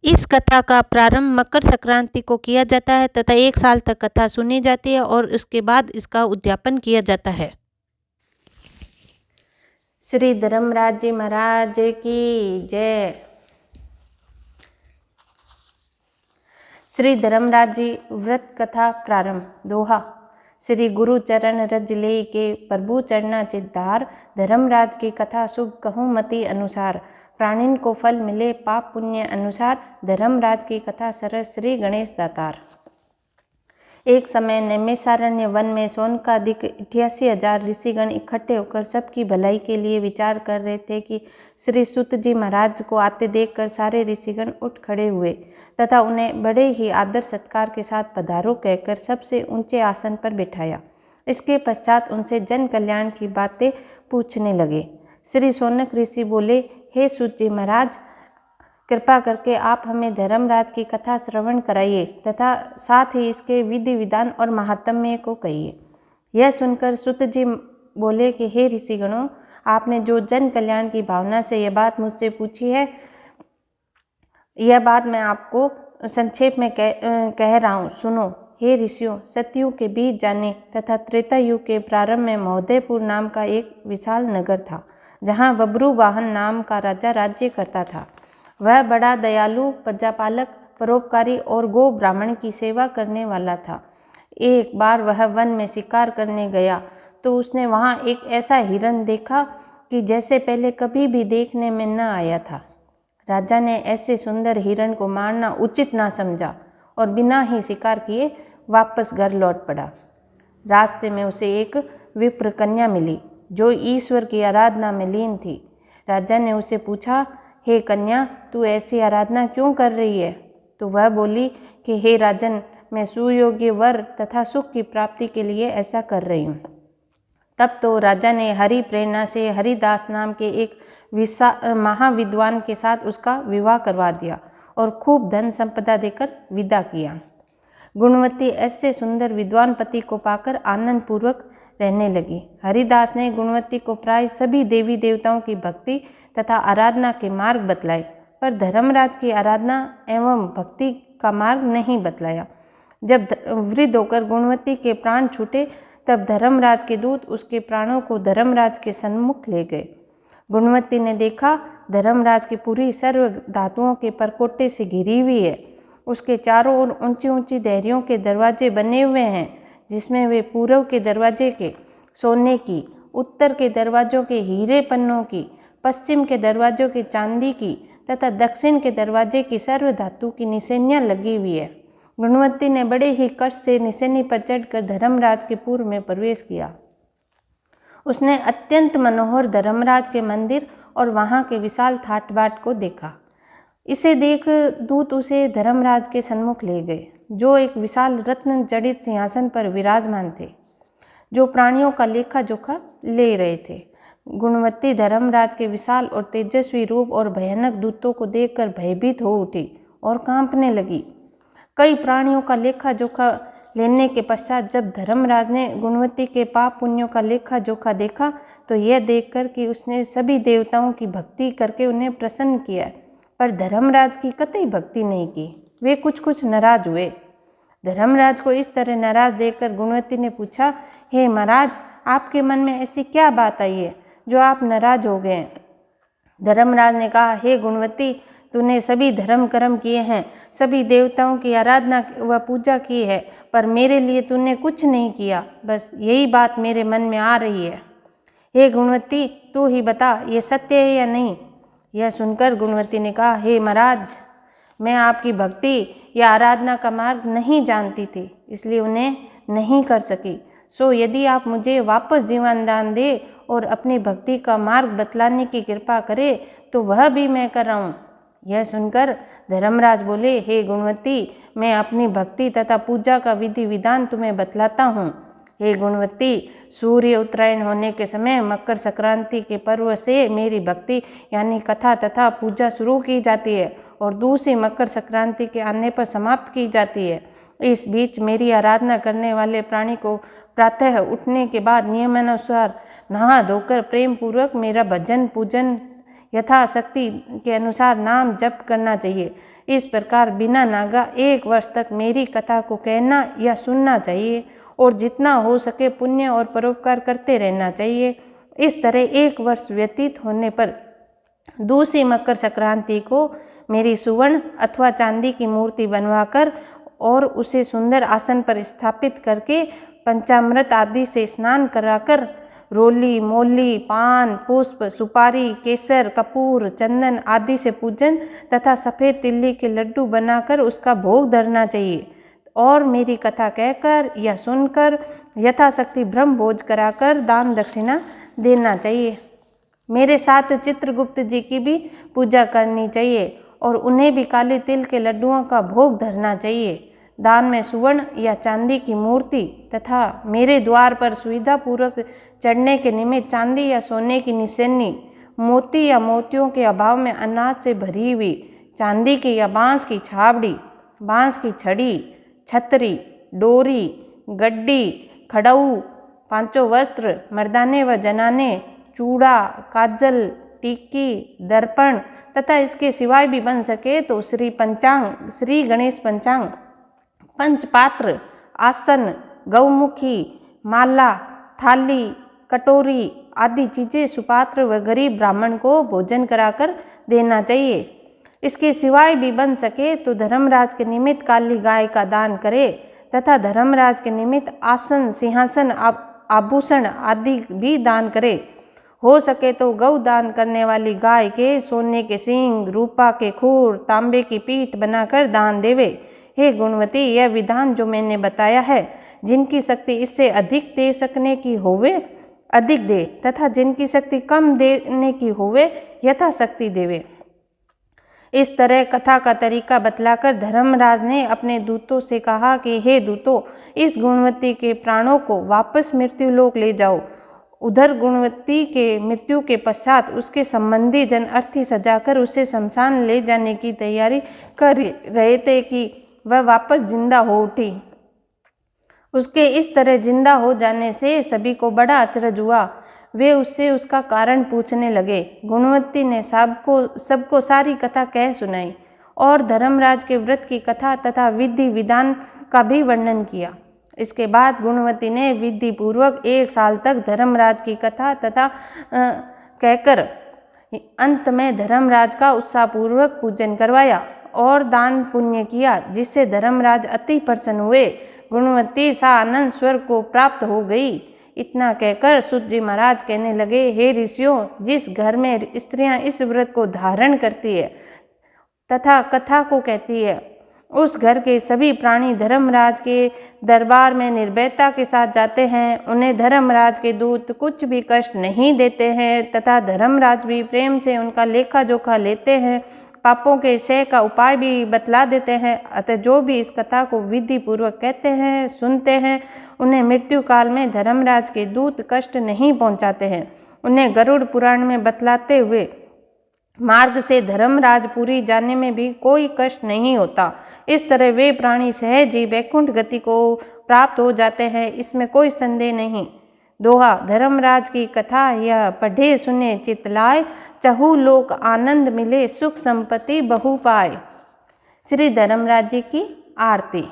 इस कथा का प्रारंभ मकर संक्रांति को किया जाता है तथा 1 साल तक कथा सुनी जाती है और उसके बाद इसका उद्यापन किया जाता है। श्री धर्मराज जी महाराज की जय। श्री धर्मराज जी व्रत कथा प्रारंभ। दोहा। श्री गुरु चरण रज ले के प्रभु चरना चिद्धार, धर्मराज की कथा शुभ कहूँ मति अनुसार। प्राणिन को फल मिले पाप पुण्य अनुसार, धर्मराज की कथा सरस श्री गणेश दातार। एक समय नैमिषारण्य वन में सौनकादिक 88,000 ऋषिगण इकट्ठे होकर सबकी भलाई के लिए विचार कर रहे थे कि श्री सूत जी महाराज को आते देखकर सारे ऋषिगण उठ खड़े हुए तथा उन्हें बड़े ही आदर सत्कार के साथ पधारो कहकर सबसे ऊंचे आसन पर बिठाया। इसके पश्चात उनसे जन कल्याण की बातें पूछने लगे। श्री शौनक ऋषि बोले, हे सूत जी महाराज, कृपा करके आप हमें धर्मराज की कथा श्रवण कराइए तथा साथ ही इसके विधि विधान और महात्म्य को कहिए। यह सुनकर सूत जी बोले कि हे ऋषिगणों, आपने जो जन कल्याण की भावना से यह बात मुझसे पूछी है, यह बात मैं आपको संक्षेप में कह रहा हूँ, सुनो। हे ऋषियों, सतयुग के बीच जाने तथा त्रेता युग के प्रारंभ में महोदयपुर नाम का एक विशाल नगर था, जहाँ बब्रुवाहन नाम का राजा राज्य करता था। वह बड़ा दयालु, प्रजापालक, परोपकारी और गो ब्राह्मण की सेवा करने वाला था। एक बार वह वन में शिकार करने गया तो उसने वहाँ एक ऐसा हिरण देखा कि जैसे पहले कभी भी देखने में न आया था। राजा ने ऐसे सुंदर हिरण को मारना उचित ना समझा और बिना ही शिकार किए वापस घर लौट पड़ा। रास्ते में उसे एक विप्र कन्या मिली जो ईश्वर की आराधना में लीन थी। राजा ने उसे पूछा, हे कन्या, तू ऐसी आराधना क्यों कर रही है? तो वह बोली कि हे राजन, मैं सुयोग्य वर तथा सुख की प्राप्ति के लिए ऐसा कर रही हूँ। तब तो राजा ने हरि प्रेरणा से हरिदास नाम के एक महाविद्वान के साथ उसका विवाह करवा दिया और खूब धन संपदा देकर विदा किया। गुणवती ऐसे सुंदर विद्वान पति को पाकर आनंद पूर्वक रहने लगी। हरिदास ने गुणवती को प्राय सभी देवी देवताओं की भक्ति तथा आराधना के मार्ग बतलाए, पर धर्मराज की आराधना एवं भक्ति का मार्ग नहीं बतलाया। जब वृद्ध होकर गुणवती के प्राण छूटे तब धर्मराज के दूत उसके प्राणों को धर्मराज के सन्मुख ले गए। गुणवती ने देखा धर्मराज की पूरी सर्व धातुओं के परकोटे से घिरी हुई है। उसके चारों ओर ऊंची ऊंची देहरियों के दरवाजे बने हुए हैं, जिसमें वे पूर्व के दरवाजे के सोने की, उत्तर के दरवाजों के हीरे पन्नों की, पश्चिम के दरवाजों के चांदी की तथा दक्षिण के दरवाजे की सर्व धातु की निशानियां लगी हुई है। गुणवती ने बड़े ही कष्ट से निशानी पर चढ़कर धर्मराज के पूर्व में प्रवेश किया। उसने अत्यंत मनोहर धर्मराज के मंदिर और वहाँ के विशाल ठाट बाट को देखा। इसे देख दूत उसे धर्मराज के सन्मुख ले गए, जो एक विशाल रत्न जड़ित सिंहासन पर विराजमान थे, जो प्राणियों का लेखा जोखा ले रहे थे। गुणवती धर्मराज के विशाल और तेजस्वी रूप और भयानक दूतों को देखकर भयभीत हो उठी और कांपने लगी। कई प्राणियों का लेखा जोखा लेने के पश्चात जब धर्मराज ने गुणवती के पाप पुण्यों का लेखा जोखा देखा तो यह देखकर कि उसने सभी देवताओं की भक्ति करके उन्हें प्रसन्न किया, पर धर्मराज की कतई भक्ति नहीं की। वे कुछ नाराज हुए। धर्मराज को इस तरह नाराज देखकर गुणवती ने पूछा, हे महाराज, आपके मन में ऐसी क्या बात आई है जो आप नाराज हो गए? धर्मराज ने कहा, हे गुणवती, तूने सभी धर्म कर्म किए हैं, सभी देवताओं की आराधना व पूजा की है, पर मेरे लिए तूने कुछ नहीं किया। बस यही बात मेरे मन में आ रही है। हे गुणवती, तू ही बता, ये सत्य है या नहीं? यह सुनकर गुणवती ने कहा, हे महाराज, मैं आपकी भक्ति या आराधना का मार्ग नहीं जानती थी, इसलिए उन्हें नहीं कर सकी। सो यदि आप मुझे वापस जीवन दान दे और अपनी भक्ति का मार्ग बतलाने की कृपा करे तो वह भी मैं कर रहा हूँ। यह सुनकर धर्मराज बोले, हे गुणवती, मैं अपनी भक्ति तथा पूजा का विधि विधान तुम्हें बतलाता हूँ। हे गुणवती, सूर्य उत्तरायण होने के समय मकर संक्रांति के पर्व से मेरी भक्ति यानी कथा तथा पूजा शुरू की जाती है और दूसरी मकर संक्रांति के आने पर समाप्त की जाती है। इस बीच मेरी आराधना करने वाले प्राणी को प्रातः उठने के बाद नियमानुसार नहा धोकर प्रेम पूर्वक मेरा भजन पूजन यथाशक्ति के अनुसार नाम जप करना चाहिए। इस प्रकार बिना नागा 1 वर्ष तक मेरी कथा को कहना या सुनना चाहिए और जितना हो सके पुण्य और परोपकार करते रहना चाहिए। इस तरह 1 वर्ष व्यतीत होने पर दूसरी मकर संक्रांति को मेरी सुवर्ण अथवा चांदी की मूर्ति बनवाकर और उसे सुंदर आसन पर स्थापित करके पंचामृत आदि से स्नान कराकर रोली, मोली, पान, पुष्प, सुपारी, केसर, कपूर, चंदन आदि से पूजन तथा सफ़ेद तिल्ली के लड्डू बनाकर उसका भोग धरना चाहिए और मेरी कथा कहकर या सुनकर यथाशक्ति ब्रह्म भोज कराकर दान दक्षिणा देना चाहिए। मेरे साथ चित्रगुप्त जी की भी पूजा करनी चाहिए और उन्हें भी काले तिल के लड्डुओं का भोग धरना चाहिए। दान में सुवर्ण या चांदी की मूर्ति तथा मेरे द्वार पर सुविधापूर्वक चढ़ने के निमित्त चांदी या सोने की निशानी, मोती या मोतियों के अभाव में अनाज से भरी हुई चांदी की या बांस की छाबड़ी, बांस की छड़ी, छतरी, डोरी, गड्डी, खड़ऊ, 5 वस्त्र, मर्दाने व जनाने, चूड़ा, काजल, टिक्की, दर्पण तथा इसके सिवाय भी बन सके तो श्री पंचांग, श्री गणेश पंचांग, पंचपात्र, आसन, गौमुखी, माला, थाली, कटोरी आदि चीज़ें सुपात्र व गरीब ब्राह्मण को भोजन कराकर देना चाहिए। इसके सिवाय भी बन सके तो धर्मराज के निमित्त काली गाय का दान करे तथा धर्मराज के निमित्त आसन, सिंहासन, आभूषण आदि भी दान करे। हो सके तो गौ दान करने वाली गाय के सोने के सींग, रूपा के खूर, तांबे की पीठ बनाकर दान देवे। हे गुणवती, यह विधान जो मैंने बताया है, जिनकी शक्ति इससे अधिक दे सकने की होवे अधिक दे तथा जिनकी शक्ति कम देने की होवे यथाशक्ति देवे। इस तरह कथा का तरीका बतलाकर धर्मराज ने अपने दूतों से कहा कि हे दूतों, इस गुणवती के प्राणों को वापस मृत्युलोक ले जाओ। उधर गुणवती के मृत्यु के पश्चात उसके संबंधी जन अर्थी सजाकर उसे शमशान ले जाने की तैयारी कर रहे थे कि वह वापस जिंदा हो उठी। उसके इस तरह जिंदा हो जाने से सभी को बड़ा अचरज हुआ। वे उससे उसका कारण पूछने लगे। गुणवती ने सबको सारी कथा कह सुनाई और धर्मराज के व्रत की कथा तथा विधि विधान का भी वर्णन किया। इसके बाद गुणवती ने विधि पूर्वक 1 साल तक धर्मराज की कथा तथा कहकर अंत में धर्मराज का उत्साहपूर्वक पूजन करवाया और दान पुण्य किया, जिससे धर्मराज अति प्रसन्न हुए। गुणवती सा आनंद स्वर्ग को प्राप्त हो गई। इतना कहकर सूत जी महाराज कहने लगे, हे ऋषियों, जिस घर में स्त्रियां इस व्रत को धारण करती है तथा कथा को कहती है, उस घर के सभी प्राणी धर्मराज के दरबार में निर्भयता के साथ जाते हैं। उन्हें धर्मराज के दूत कुछ भी कष्ट नहीं देते हैं तथा धर्मराज भी प्रेम से उनका लेखा जोखा लेते हैं, पापों के क्षय का उपाय भी बतला देते हैं। अतः जो भी इस कथा को विधि पूर्वक कहते हैं, सुनते हैं, उन्हें मृत्यु काल में धर्मराज के दूत कष्ट नहीं पहुंचाते हैं। उन्हें गरुड़ पुराण में बतलाते हुए मार्ग से धर्मराजपुरी जाने में भी कोई कष्ट नहीं होता। इस तरह वे प्राणी सहज ही वैकुंठ गति को प्राप्त हो जाते हैं, इसमें कोई संदेह नहीं। दोहा, धर्मराज की कथा यह पढ़े सुने चित लाए, चहु लोक आनंद मिले, सुख संपत्ति बहु पाए। श्री धर्मराज जी की आरती।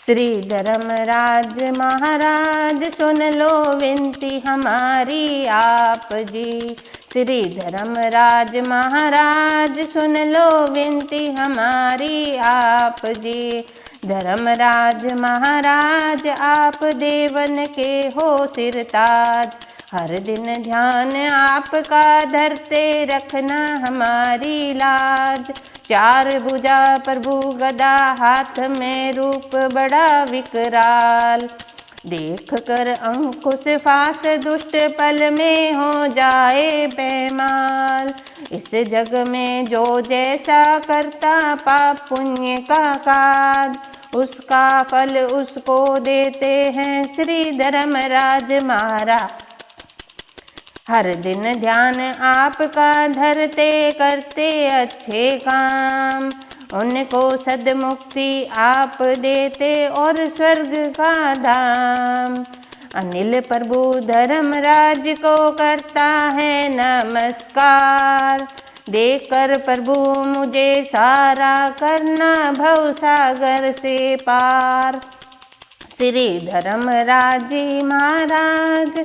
श्री धर्मराज महाराज सुन लो विनती हमारी आप जी। श्री धर्मराज महाराज सुन लो विनती हमारी आप जी। धर्मराज महाराज आप देवन के हो सिरताज, हर दिन ध्यान आपका धरते रखना हमारी लाज। 4 भुजा प्रभु गदा, हाथ में रूप बड़ा विकराल, देख कर अंकुश फास दुष्ट पल में हो जाए बेमाल। इस जग में जो जैसा करता पाप पुण्य का काज, उसका फल उसको देते हैं श्री धर्मराज महाराज। हर दिन ध्यान आपका धरते करते अच्छे काम, उनको सदमुक्ति आप देते और स्वर्ग का धाम। अनिल प्रभु धर्मराज को करता है नमस्कार। देकर प्रभु मुझे सारा करना भवसागर से पार। श्री धर्मराज जी महाराज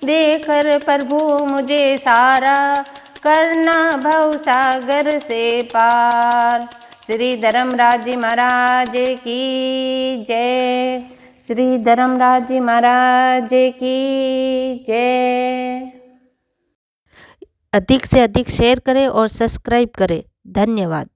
देकर प्रभु मुझे सारा करना भवसागर से पार। श्री धर्मराज जी महाराज की जय। श्री धर्मराज जी महाराज की जय। अधिक से अधिक शेयर करें और सब्सक्राइब करें। धन्यवाद।